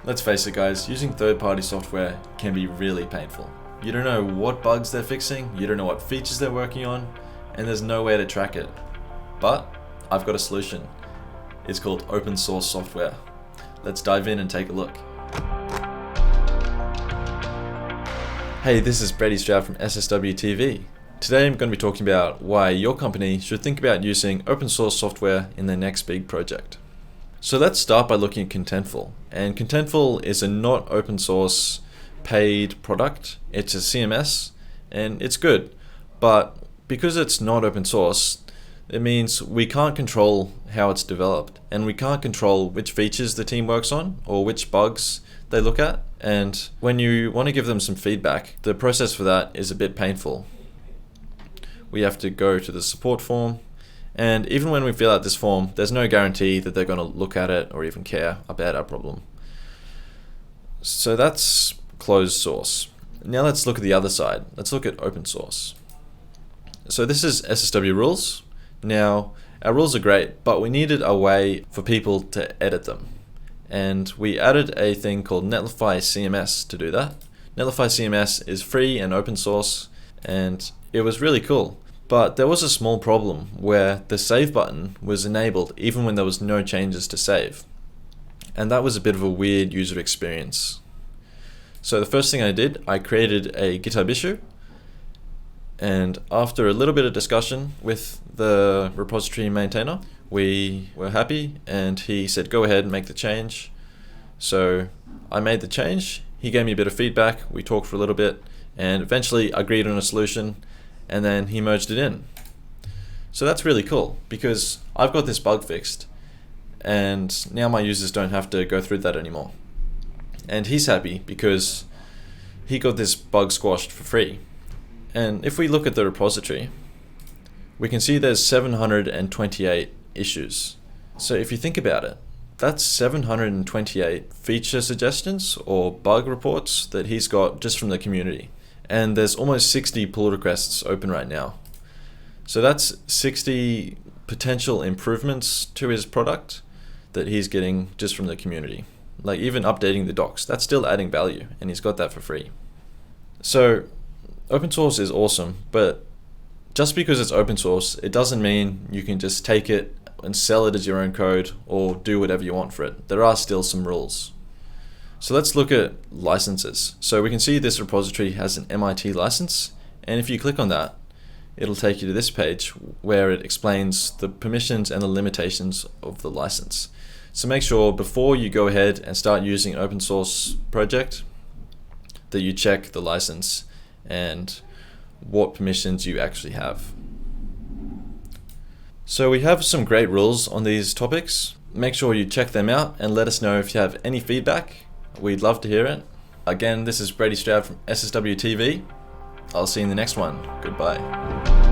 Let's face it guys, using third-party software can be really painful. You don't know what bugs they're fixing, you don't know what features they're working on, and there's no way to track it. But I've got a solution. It's called open source software. Let's dive in and take a look. Hey, this is Brady Stroud from SSW TV. Today I'm going to be talking about why your company should think about using open source software in their next big project. So let's start by looking at Contentful. And Contentful is a not open source paid product. It's a CMS and it's good. But because it's not open source, it means we can't control how it's developed. And we can't control which features the team works on or which bugs they look at. And when you want to give them some feedback, the process for that is a bit painful. We have to go to the support form. And even when we fill out this form, there's no guarantee that they're going to look at it or even care about our problem. So that's closed source. Now let's look at the other side. Let's look at open source. So this is SSW rules. Now, our rules are great, but we needed a way for people to edit them. And we added a thing called Netlify CMS to do that. Netlify CMS is free and open source, and it was really cool. But there was a small problem where the save button was enabled even when there was no changes to save. And that was a bit of a weird user experience. So the first thing I did, I created a GitHub issue. And after a little bit of discussion with the repository maintainer, we were happy and he said, go ahead and make the change. So I made the change. He gave me a bit of feedback. We talked for a little bit and eventually agreed on a solution. And then he merged it in. So that's really cool because I've got this bug fixed and now my users don't have to go through that anymore. And he's happy because he got this bug squashed for free. And if we look at the repository, we can see there's 728 issues. So if you think about it, that's 728 feature suggestions or bug reports that he's got just from the community. And there's almost 60 pull requests open right now. So that's 60 potential improvements to his product that he's getting just from the community. Like even updating the docs, that's still adding value and he's got that for free. So open source is awesome, but just because it's open source, it doesn't mean you can just take it and sell it as your own code or do whatever you want for it. There are still some rules. So let's look at licenses. So we can see this repository has an MIT license, and if you click on that, it'll take you to this page where it explains the permissions and the limitations of the license. So make sure before you go ahead and start using an open source project that you check the license and what permissions you actually have. So we have some great rules on these topics. Make sure you check them out and let us know if you have any feedback. We'd love to hear it. Again, this is Brady Stroud from SSW TV. I'll see you in the next one. Goodbye.